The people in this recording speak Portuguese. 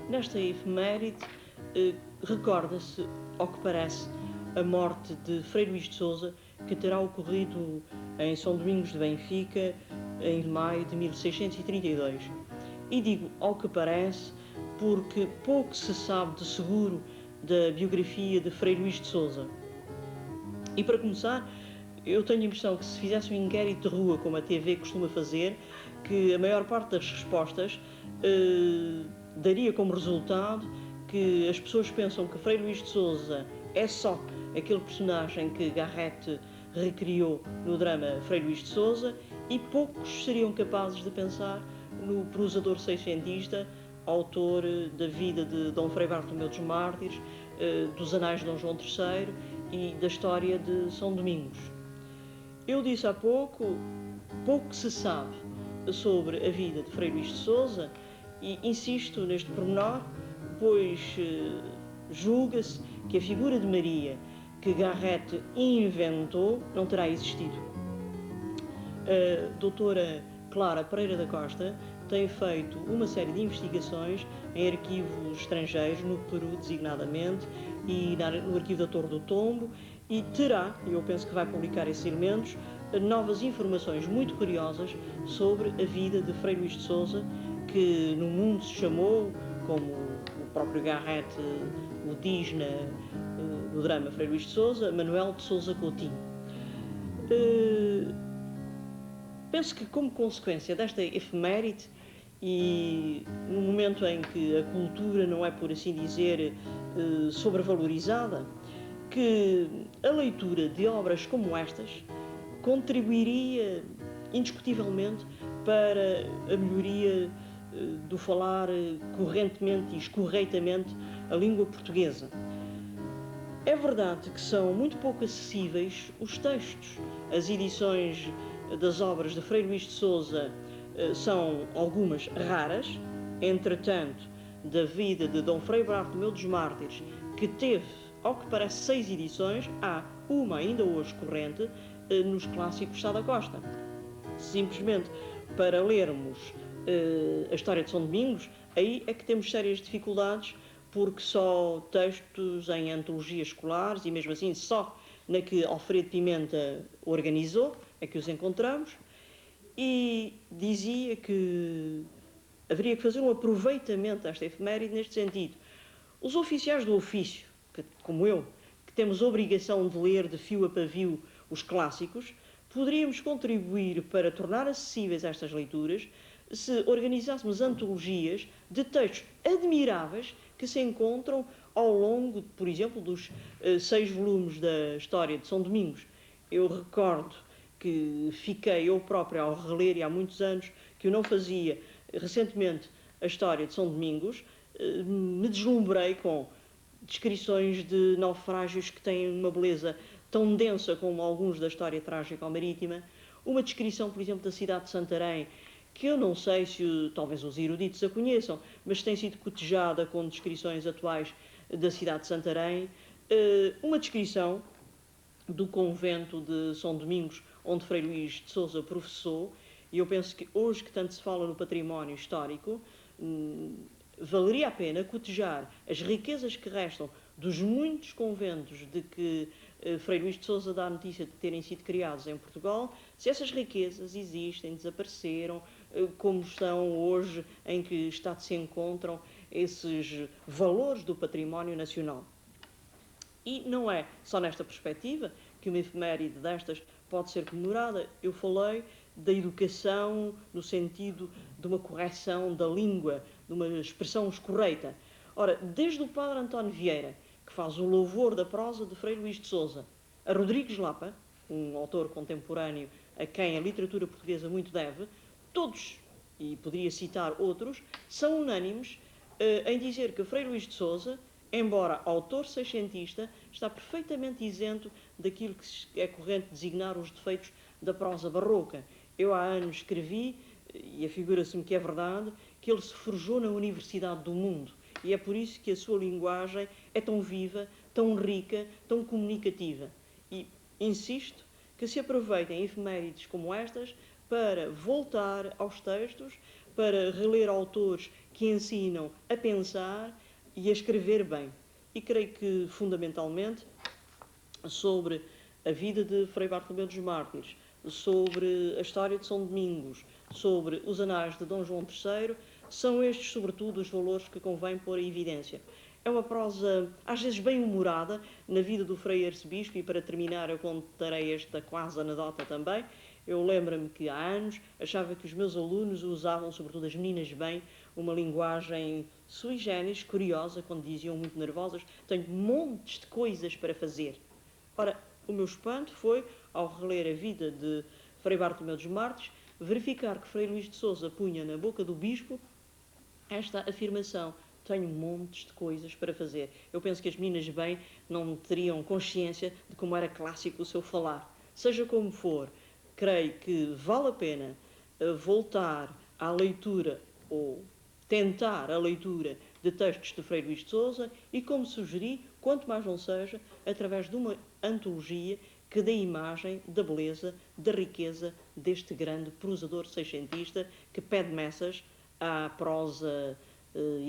Nesta efeméride, recorda-se, ao que parece, a morte de Frei Luís de Sousa, que terá ocorrido em São Domingos de Benfica, em maio de 1632. E digo ao que parece, porque pouco se sabe de seguro da biografia de Frei Luís de Sousa. E para começar, eu tenho a impressão que se fizesse um inquérito de rua, como a TV costuma fazer, que a maior parte das respostas daria como resultado que as pessoas pensam que Frei Luís de Sousa é só aquele personagem que Garrett recriou no drama Frei Luís de Sousa, e poucos seriam capazes de pensar no prosador seiscentista, autor da vida de Dom Frei Bartolomeu dos Mártires, dos Anais de Dom João III e da história de São Domingos. Eu disse há pouco se sabe sobre a vida de Frei Luís de Sousa, e insisto neste pormenor, pois julga-se que a figura de Maria que Garrett inventou não terá existido. A doutora Clara Pereira da Costa tem feito uma série de investigações em arquivos estrangeiros, no Peru designadamente, e no arquivo da Torre do Tombo, e terá, eu penso que vai publicar esses elementos, novas informações muito curiosas sobre a vida de Frei Luís de Sousa, que no mundo se chamou, como o próprio Garrett o diz no drama Frei Luís de Sousa, Manuel de Sousa Coutinho. Penso que, como consequência desta efeméride, e no momento em que a cultura não é, por assim dizer, sobrevalorizada, que a leitura de obras como estas contribuiria indiscutivelmente para a melhoria do falar correntemente e escorreitamente a língua portuguesa. É verdade que são muito pouco acessíveis os textos. As edições das obras de Frei Luís de Sousa são algumas raras. Entretanto, da vida de Dom Frei Bartolomeu dos Mártires, que teve, ao que parece, 6 edições, há uma ainda hoje corrente nos clássicos de Sá da Costa. Simplesmente para lermos a história de São Domingos, aí é que temos sérias dificuldades, porque só textos em antologias escolares, e mesmo assim só na que Alfredo Pimenta organizou, é que os encontramos. E dizia que haveria que fazer um aproveitamento desta efeméride neste sentido. Os oficiais do ofício, como eu, que temos obrigação de ler de fio a pavio os clássicos, poderíamos contribuir para tornar acessíveis estas leituras se organizássemos antologias de textos admiráveis que se encontram ao longo, por exemplo, dos 6 volumes da história de São Domingos. Eu recordo que fiquei eu próprio ao reler, e há muitos anos que eu não fazia, recentemente, a história de São Domingos, me deslumbrei com descrições de naufrágios que têm uma beleza tão densa como alguns da história trágica ou marítima, uma descrição, por exemplo, da cidade de Santarém, que eu não sei se talvez os eruditos a conheçam, mas tem sido cotejada com descrições atuais da cidade de Santarém, uma descrição do convento de São Domingos, onde Frei Luís de Sousa professou, e eu penso que hoje que tanto se fala no património histórico, valeria a pena cotejar as riquezas que restam dos muitos conventos de que Frei Luís de Sousa dá a notícia de terem sido criados em Portugal, se essas riquezas existem, desapareceram, como estão hoje, em que estado se encontram esses valores do património nacional. E não é só nesta perspectiva que uma efeméride destas pode ser comemorada. Eu falei da educação no sentido de uma correção da língua, de uma expressão escorreita. Ora, desde o padre António Vieira, que faz o louvor da prosa de Frei Luís de Sousa, a Rodrigues Lapa, um autor contemporâneo a quem a literatura portuguesa muito deve, todos, e poderia citar outros, são unânimes em dizer que Frei Luís de Sousa, embora autor seiscentista, está perfeitamente isento daquilo que é corrente designar os defeitos da prosa barroca. Eu há anos escrevi, e afigura-se-me que é verdade, que ele se forjou na Universidade do Mundo, e é por isso que a sua linguagem é tão viva, tão rica, tão comunicativa. E insisto que se aproveitem efemérides como estas para voltar aos textos, para reler autores que ensinam a pensar e a escrever bem. E creio que, fundamentalmente, sobre a vida de Frei Bartolomeu dos Mártires, sobre a história de São Domingos, sobre os anais de Dom João III, são estes, sobretudo, os valores que convém pôr em evidência. É uma prosa, às vezes, bem humorada na vida do Frei Arcebispo, e para terminar eu contarei esta quase anedota também. Eu lembro-me que há anos achava que os meus alunos usavam, sobretudo as meninas bem, uma linguagem sui generis, curiosa, quando diziam muito nervosas, tenho montes de coisas para fazer. Ora, o meu espanto foi, ao reler a vida de Frei Bartolomeu dos Mártires, verificar que Frei Luís de Sousa punha na boca do bispo esta afirmação: tenho montes de coisas para fazer. Eu penso que as meninas bem não teriam consciência de como era clássico o seu falar. Seja como for, creio que vale a pena voltar à leitura ou tentar a leitura de textos de Frei Luís de Sousa e, como sugeri, quanto mais não seja, através de uma antologia que dê imagem da beleza, da riqueza deste grande prosador seiscentista que pede messas à prosa